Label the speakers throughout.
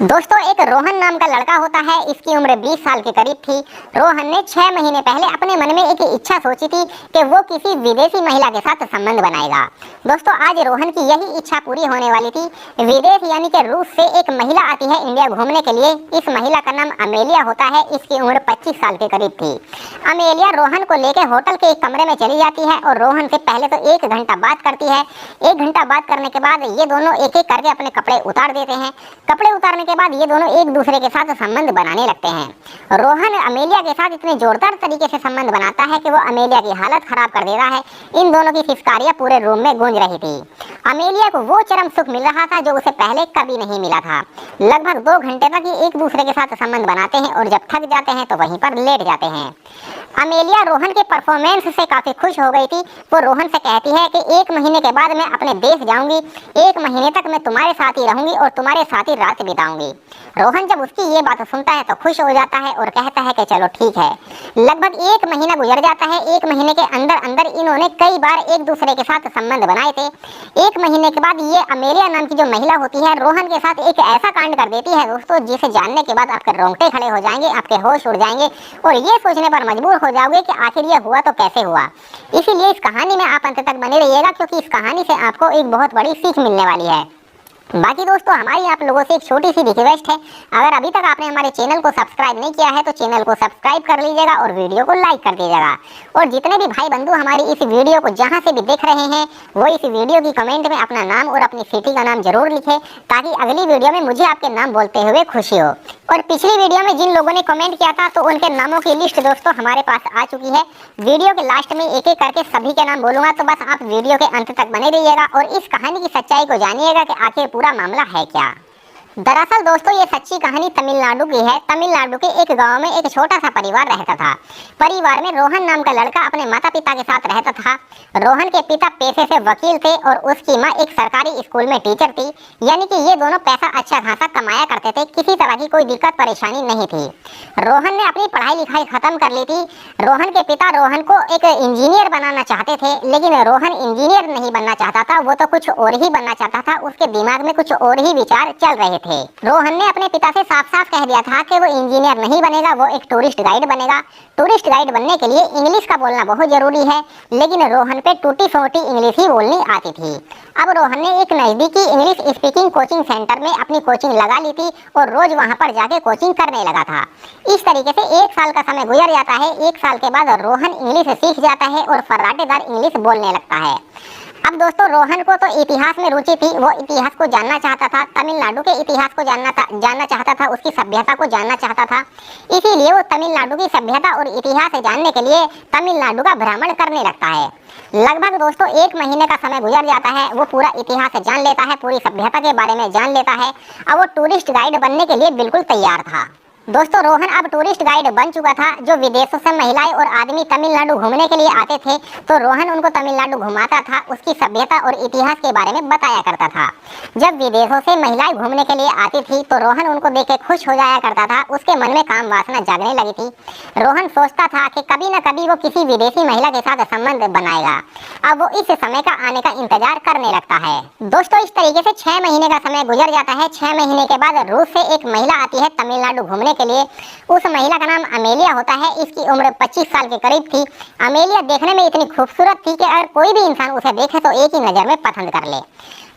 Speaker 1: दोस्तों, एक रोहन नाम का लड़का होता है। इसकी उम्र 20 साल के करीब थी। रोहन ने 6 महीने पहले अपने मन में एक इच्छा सोची थी कि वो किसी विदेशी महिला के साथ संबंध बनाएगा। दोस्तों, आज रोहन की यही इच्छा पूरी होने वाली थी। विदेश यानी कि रूस से एक महिला आती है इंडिया घूमने के लिए। इस महिला का नाम अमेलिया होता है। इसकी उम्र 25 साल के करीब थी। अमेलिया रोहन को लेकर होटल के एक कमरे में चली जाती है और रोहन से पहले तो 1 घंटा बात करती है। 1 घंटा बात करने के बाद ये दोनों एक एक करके अपने कपड़े उतार देते हैं। कपड़े उतारने के बाद ये दोनों एक दूसरे के साथ संबंध बनाने लगते हैं। रोहन अमेलिया के साथ इतने जोरदार तरीके से संबंध बनाता है कि वो अमेलिया की हालत खराब कर देता है। इन दोनों की फिसकारियां पूरे रूम में गूंज रही थी। अमेलिया को वो चरम सुख मिल रहा था जो उसे पहले कभी नहीं मिला था। लगभग 2 घंटे तक ये एक दूसरे के साथ संबंध बनाते हैं और जब थक जाते हैं तो वहीं पर लेट जाते हैं। अमेलिया रोहन के परफॉर्मेंस से काफी खुश हो गई थी। वो रोहन से कहती है कि 1 महीने के बाद मैं अपने देश जाऊंगी। 1 महीने तक मैं तुम्हारे साथ ही रहूंगी और तुम्हारे साथ ही रात बिताऊंगी। रोहन जब उसकी ये बात सुनता है तो खुश हो जाता है और कहता है कि चलो ठीक है। लगभग 1 महीना गुजर जाता है। 1 महीने के अंदर अंदर इन्होंने कई बार एक दूसरे के साथ संबंध बनाए थे। 1 महीने के बाद ये अमेलिया नाम की जो महिला होती है रोहन के साथ एक ऐसा कांड कर देती है दोस्तों, जिसे जानने के बाद आपके रोंगटे खड़े हो जाएंगे, आपके होश उड़ जाएंगे और ये सोचने पर मजबूर हो जाओगे कि आखिर ये हुआ तो कैसे हुआ। इसीलिए इस कहानी में आप अंत तक बने रहिएगा, क्योंकि इस कहानी से आपको एक बहुत बड़ी सीख मिलने वाली है। बाकी दोस्तों, हमारी आप लोगों से एक छोटी सी रिक्वेस्ट है, अगर अभी तक आपने हमारे चैनल को सब्सक्राइब नहीं किया है तो चैनल को सब्सक्राइब कर लीजिएगा और वीडियो को लाइक कर दीजिएगा। और जितने भी भाई बंधु हमारी इस वीडियो को जहां से भी देख रहे हैं वो इस वीडियो की कमेंट में अपना नाम और अपनी सिटी का नाम जरूर लिखें, ताकि अगली वीडियो में मुझे आपके नाम बोलते हुए खुशी हो। और पिछली वीडियो में जिन लोगों ने कमेंट किया था तो उनके नामों की लिस्ट दोस्तों हमारे पास आ चुकी है। वीडियो के लास्ट में एक एक करके सभी के नाम बोलूंगा, तो बस आप वीडियो के अंत तक बने रहिएगा और इस कहानी की सच्चाई को जानिएगा कि आखिर पूरा मामला है क्या। दरअसल दोस्तों, ये सच्ची कहानी तमिलनाडु की है। तमिलनाडु के एक गांव में एक छोटा सा परिवार रहता था। परिवार में रोहन नाम का लड़का अपने माता पिता के साथ रहता था। रोहन के पिता पेशे से वकील थे और उसकी माँ एक सरकारी स्कूल में टीचर थी। यानी कि ये दोनों पैसा अच्छा खासा कमाया करते थे। किसी तरह की कोई दिक्कत परेशानी नहीं थी। रोहन ने अपनी पढ़ाई लिखाई खत्म कर ली थी। रोहन के पिता रोहन को एक इंजीनियर बनाना चाहते थे, लेकिन रोहन इंजीनियर नहीं बनना चाहता था, वो तो कुछ और ही बनना चाहता था। उसके दिमाग में कुछ और ही विचार चल रहे थे। रोहन ने अपने पिता से साफ साफ कह दिया था कि वो इंजीनियर नहीं बनेगा, वो एक टूरिस्ट गाइड बनेगा। टूरिस्ट गाइड बनने के लिए इंग्लिश का बोलना बहुत जरूरी है, लेकिन रोहन पे टूटी फूटी इंग्लिश ही बोलनी आती थी। अब रोहन ने एक नजदीकी इंग्लिश स्पीकिंग कोचिंग सेंटर में अपनी कोचिंग लगा ली थी और रोज वहां पर जाके कोचिंग करने लगा था। इस तरीके से 1 साल का समय गुजर जाता है। 1 साल के बाद रोहन इंग्लिश सीख जाता है और फर्राटेदार इंग्लिश बोलने लगता है। अब दोस्तों, रोहन को तो इतिहास में रुचि थी। वो इतिहास को जानना चाहता था, तमिलनाडु के इतिहास को जानना चाहता था, उसकी सभ्यता को जानना चाहता था। इसीलिए वो तमिलनाडु की सभ्यता और इतिहास जानने के लिए तमिलनाडु का भ्रमण करने लगता है। लगभग दोस्तों 1 महीने का समय गुजर जाता है। वो पूरा इतिहास जान लेता है, पूरी सभ्यता के बारे में जान लेता है। अब वो टूरिस्ट गाइड बनने के लिए बिल्कुल तैयार था। दोस्तों, रोहन अब टूरिस्ट गाइड बन चुका था। जो विदेशों से महिलाएं और आदमी तमिलनाडु घूमने के लिए आते थे तो रोहन उनको तमिलनाडु घुमाता था, उसकी सभ्यता और इतिहास के बारे में बताया करता था। जब विदेशों से महिलाएं घूमने के लिए आती थी तो रोहन उनको देख के खुश हो जाया करता था। उसके मन में काम वासना जागने लगी थी। रोहन सोचता था कि कभी न कभी वो किसी विदेशी महिला के साथ संबंध बनाएगा। अब वो इस समय का आने का इंतजार करने लगता है। दोस्तों, इस तरीके से 6 महीने का समय गुजर जाता है। 6 महीने के बाद रूस से एक महिला आती है तमिलनाडु घूमने के लिए। उस महिला का नाम अमेलिया होता है। इसकी उम्र 25 साल के करीब थी। अमेलिया देखने में इतनी खूबसूरत थी कि अगर कोई भी इंसान उसे देखे तो एक ही नजर में पसंद कर ले।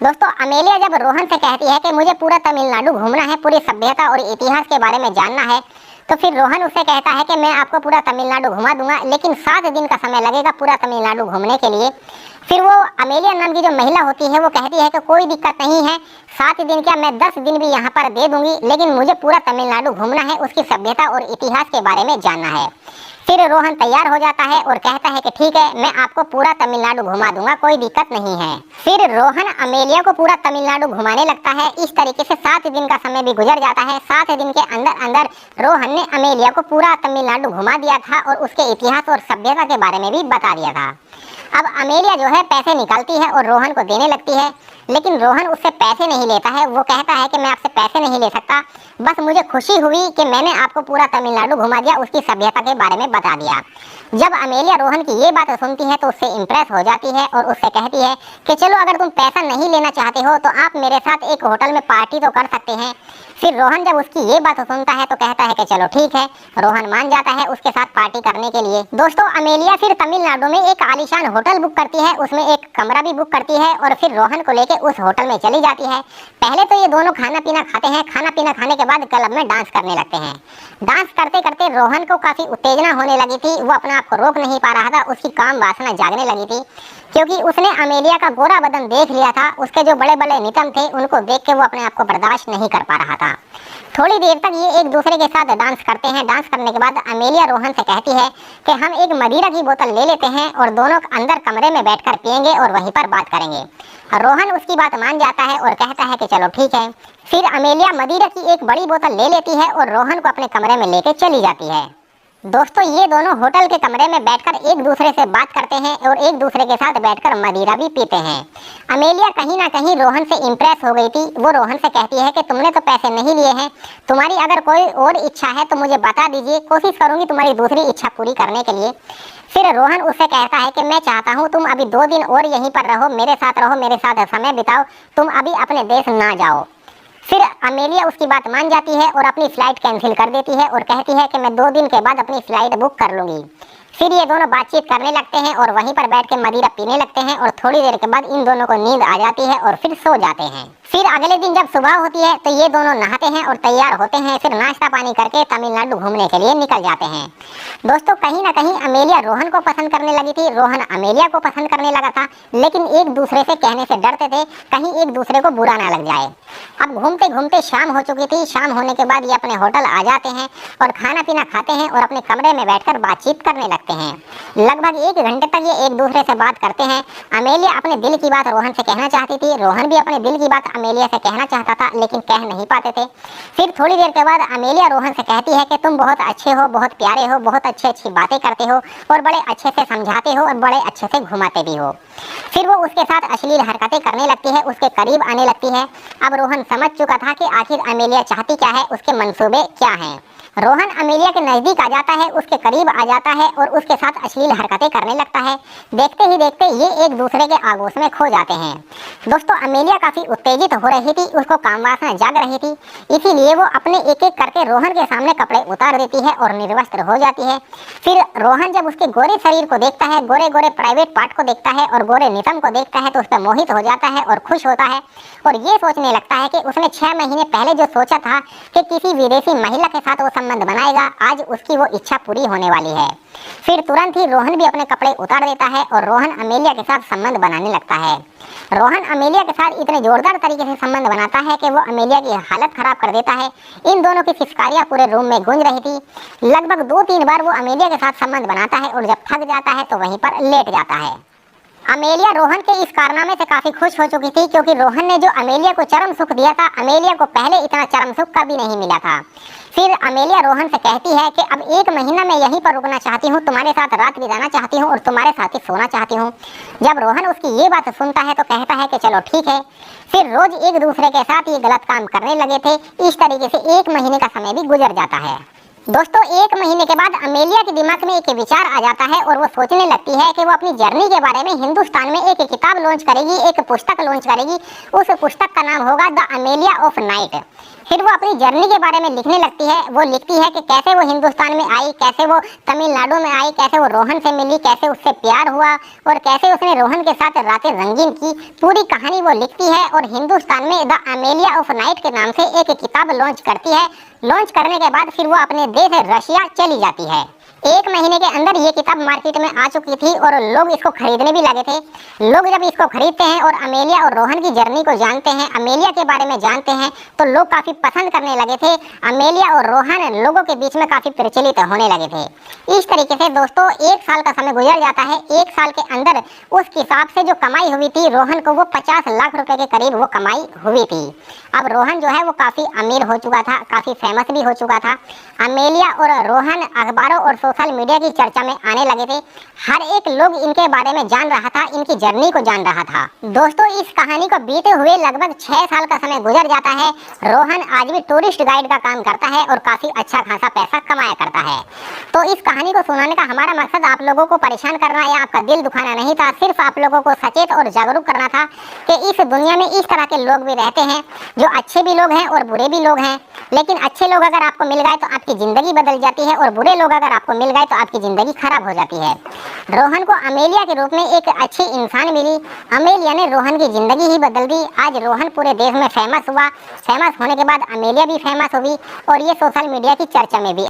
Speaker 1: दोस्तों, अमेलिया जब रोहन से कहती है कि मुझे पूरा तमिलनाडु घूमना है, पूरी सभ्यता और इतिहास के बारे में जानना है, तो फिर रोहन उससे कहता है कि मैं आपको पूरा तमिलनाडु घुमा दूंगा, लेकिन 7 दिन का समय लगेगा पूरा तमिलनाडु घूमने के लिए। फिर वो अमेलिया नाम की जो महिला होती है वो कहती है कि कोई दिक्कत नहीं है, 7 दिन क्या मैं 10 दिन भी यहाँ पर दे दूंगी, लेकिन मुझे पूरा तमिलनाडु घूमना है, उसकी सभ्यता और इतिहास के बारे में जानना है। फिर रोहन तैयार हो जाता है और कहता है कि ठीक है, मैं आपको पूरा तमिलनाडु घुमा दूंगा, कोई दिक्कत नहीं है। फिर रोहन अमेलिया को पूरा तमिलनाडु घुमाने लगता है। इस तरीके से 7 दिन का समय भी गुजर जाता है। 7 दिन के अंदर अंदर रोहन ने अमेलिया को पूरा तमिलनाडु घुमा दिया था और उसके इतिहास और सभ्यता के बारे में भी बता दिया था। अब अमेलिया जो है पैसे निकालती है और रोहन को देने लगती है, लेकिन रोहन उससे पैसे नहीं लेता है। वो कहता है कि मैं आपसे पैसे नहीं ले सकता, बस मुझे खुशी हुई कि मैंने आपको पूरा तमिलनाडु घुमा दिया, उसकी सभ्यता के बारे में बता दिया। जब अमेलिया रोहन की ये बात सुनती है तो उससे इम्प्रेस हो जाती है और उससे कहती है कि चलो अगर तुम पैसा नहीं लेना चाहते हो तो आप मेरे साथ एक होटल में पार्टी तो कर सकते हैं। फिर रोहन जब उसकी ये बात सुनता है तो कहता है कि चलो ठीक है। रोहन मान जाता है उसके साथ पार्टी करने के लिए। दोस्तों अमेलिया फिर तमिलनाडु में एक आलीशान होटल बुक करती है, उसमें एक कमरा भी बुक करती है और फिर रोहन को लेके उस होटल में चली जाती है। पहले तो ये दोनों खाना पीना खाते हैं। खाना पीना खाने के बाद क्लब में डांस करने लगते हैं। डांस करते करते रोहन को काफी उत्तेजना होने लगी थी। वो अपने आप को रोक नहीं पा रहा था। उसकी काम वासना जागने लगी थी क्योंकि उसने अमेलिया का गोरा बदन देख लिया था। उसके जो बड़े बड़े नितंब थे उनको देख के वो अपने आप को बर्दाश्त नहीं कर पा रहा था। थोड़ी देर तक ये एक दूसरे के साथ डांस करते हैं। डांस करने के बाद अमेलिया रोहन से कहती है कि हम एक मदिरा की बोतल ले लेते हैं और दोनों अंदर कमरे में बैठकर पिएंगे और वहीं पर बात करेंगे। रोहन उसकी बात मान जाता है और कहता है कि चलो ठीक है। फिर अमेलिया मदिरा की एक बड़ी बोतल ले लेती है और रोहन को अपने कमरे में लेकर चली जाती है। दोस्तों ये दोनों होटल के कमरे में बैठकर एक दूसरे से बात करते हैं और एक दूसरे के साथ बैठकर मदिरा भी पीते हैं। अमेलिया कहीं ना कहीं रोहन से इम्प्रेस हो गई थी। वो रोहन से कहती है कि तुमने तो पैसे नहीं लिए हैं, तुम्हारी अगर कोई और इच्छा है तो मुझे बता दीजिए, कोशिश करूंगी तुम्हारी दूसरी इच्छा पूरी करने के लिए। फिर रोहन उससे कहता है कि मैं चाहता हूँ तुम अभी 2 दिन और यहीं पर रहो, मेरे साथ रहो, मेरे साथ समय बिताओ, तुम अभी अपने देश ना जाओ। फिर अमेलिया उसकी बात मान जाती है और अपनी फ्लाइट कैंसिल कर देती है और कहती है कि मैं 2 दिन के बाद अपनी फ्लाइट बुक कर लूंगी। फिर ये दोनों बातचीत करने लगते हैं और वहीं पर बैठ के मदिरा पीने लगते हैं और थोड़ी देर के बाद इन दोनों को नींद आ जाती है और फिर सो जाते हैं। फिर अगले दिन जब सुबह होती है तो ये दोनों नहाते हैं और तैयार होते हैं। फिर नाश्ता पानी करके तमिलनाडु घूमने के लिए निकल जाते हैं। दोस्तों कहीं ना कहीं अमेलिया रोहन को पसंद करने लगी थी, रोहन अमेलिया को पसंद करने लगा था, लेकिन एक दूसरे से कहने से डरते थे कहीं एक दूसरे को बुरा ना लग जाए। अब घूमते घूमते शाम हो चुकी थी। शाम होने के बाद ये अपने होटल आ जाते हैं और खाना पीना खाते हैं और अपने कमरे में बैठकर बातचीत करने लगते हैं। लगभग 1 घंटे तक ये एक दूसरे से बात करते हैं। अमेलिया अपने दिल की बात रोहन से कहना चाहती थी, रोहन भी अपने दिल की बात अमेलिया से कहना चाहता था, लेकिन कह नहीं पाते थे। फिर थोड़ी देर के बाद अमेलिया रोहन से कहती है कि तुम बहुत अच्छे हो, बहुत प्यारे हो, बहुत अच्छी बातें करते हो और बड़े अच्छे से समझाते हो और बड़े अच्छे से घुमाते भी हो। फिर वो उसके साथ अश्लील हरकतें करने लगती है, उसके करीब आने लगती है। अब रोहन समझ चुका था कि आखिर अमेलिया चाहती क्या है, उसके मंसूबे क्या हैं। रोहन अमेलिया के नजदीक आ जाता है, उसके करीब आ जाता है और उसके साथ अश्लील हरकतें करने लगता है। देखते ही देखते ये एक दूसरे के आगोश में खो जाते हैं। दोस्तों अमेलिया काफी उत्तेजित हो रही थी, उसको काम वासना जाग रही थी, इसीलिए वो अपने एक एक करके रोहन के सामने कपड़े उतार देती है और निर्वस्त्र हो जाती है। फिर रोहन जब उसके गोरे शरीर को देखता है, गोरे गोरे प्राइवेट पार्ट को देखता है और गोरे नितंब को देखता है तो उस पर मोहित हो जाता है और खुश होता है और ये सोचने लगता है कि उसने 6 महीने पहले जो सोचा था कि किसी विदेशी महिला के साथ वो संबंध बनाएगा, आज उसकी वो इच्छा पूरी होने वाली है। फिर तुरंत ही रोहन भी अपने कपड़े उतार देता है और रोहन अमेलिया के साथ संबंध बनाने लगता है। रोहन अमेलिया के साथ इतने जोरदार तरीके से संबंध बनाता है कि वो अमेलिया की हालत खराब कर देता है। इन दोनों की फिसकारियां पूरे रूम में गूंज रही थी। लगभग 2-3 बार वो अमेलिया के साथ संबंध बनाता है और जब थक जाता है तो वहीं पर लेट जाता है। अमेलिया रोहन के इस कारनामे से काफी खुश हो चुकी थी क्योंकि रोहन ने जो अमेलिया को चरम सुख दिया था, अमेलिया को पहले इतना चरम सुख कभी नहीं मिला था। फिर अमेलिया रोहन से कहती है कि अब 1 महीना मैं यहीं पर रुकना चाहती हूँ, तुम्हारे साथ रात बिताना चाहती हूँ और तुम्हारे साथ ही सोना चाहती हूँ। जब रोहन उसकी ये बात सुनता है तो कहता है कि चलो ठीक है। फिर रोज एक दूसरे के साथ ये गलत काम करने लगे थे। इस तरीके से 1 महीने का समय भी गुजर जाता है। दोस्तों 1 महीने के बाद अमेलिया के दिमाग में एक विचार आ जाता है और वो सोचने लगती है कि वो अपनी जर्नी के बारे में हिंदुस्तान में एक किताब लॉन्च करेगी, एक पुस्तक लॉन्च करेगी। उस पुस्तक का नाम होगा द अमेलिया ऑफ नाइट। फिर वो अपनी जर्नी के बारे में लिखने लगती है। वो लिखती है कि कैसे वो हिंदुस्तान में आई, कैसे वो तमिलनाडु में आई, कैसे वो रोहन से मिली, कैसे उससे प्यार हुआ और कैसे उसने रोहन के साथ रातें रंगीन की। पूरी कहानी वो लिखती है और हिंदुस्तान में द अमेलिया ऑफ नाइट के नाम से एक किताब लॉन्च करती है। लॉन्च करने के बाद फिर वो अपने देश रशिया चली जाती है। 1 महीने के अंदर ये किताब मार्केट में आ चुकी थी और लोग इसको खरीदने भी लगे थे। लोग जब इसको खरीदते हैं और अमेलिया और रोहन की जर्नी को जानते हैं, अमेलिया के बारे में जानते हैं, तो लोग काफी पसंद करने लगे थे। अमेलिया और रोहन लोगों के बीच में काफी प्रचलित होने लगे थे। इस तरीके से दोस्तों 1 साल का समय गुजर जाता है। 1 साल के अंदर उस हिसाब से जो कमाई हुई थी रोहन को, वो 50 लाख रुपए के करीब वो कमाई हुई थी। अब रोहन जो है वो काफी अमीर हो चुका था, काफी फेमस भी हो चुका था। अमेलिया और रोहन अखबारों और सोशल मीडिया की चर्चा में आने लगे थे। हर एक लोग इनके बारे में जान रहा था, इनकी जर्नी को जान रहा था। दोस्तों, इस कहानी को बीते हुए लगभग 6 साल का समय गुजर जाता है। रोहन आज भी टूरिस्ट गाइड का काम करता है और काफी अच्छा खासा पैसा कमाया करता है। तो इस कहानी को सुनाने का हमारा मकसद आप लोगों को परेशान करना या आपका दिल दुखाना नहीं था, सिर्फ आप लोगों को सचेत और जागरूक करना था कि इस दुनिया में इस तरह के लोग भी रहते हैं, जो अच्छे भी लोग हैं और बुरे भी लोग हैं। लेकिन अच्छे लोग अगर आपको मिल गए तो आपकी जिंदगी बदल जाती है और बुरे लोग अगर आपको मिल गए तो आपकी जिंदगी खराब हो जाती है। रोहन को अमेलिया के रूप में एक अच्छी इंसान मिली। अमेलिया ने रोहन की जिंदगी ही बदल दी। आज रोहन पूरे देश में फेमस हुआ। फेमस होने के बाद अमेलिया भी फेमस हुई और ये सोशल मीडिया की चर्चा में भी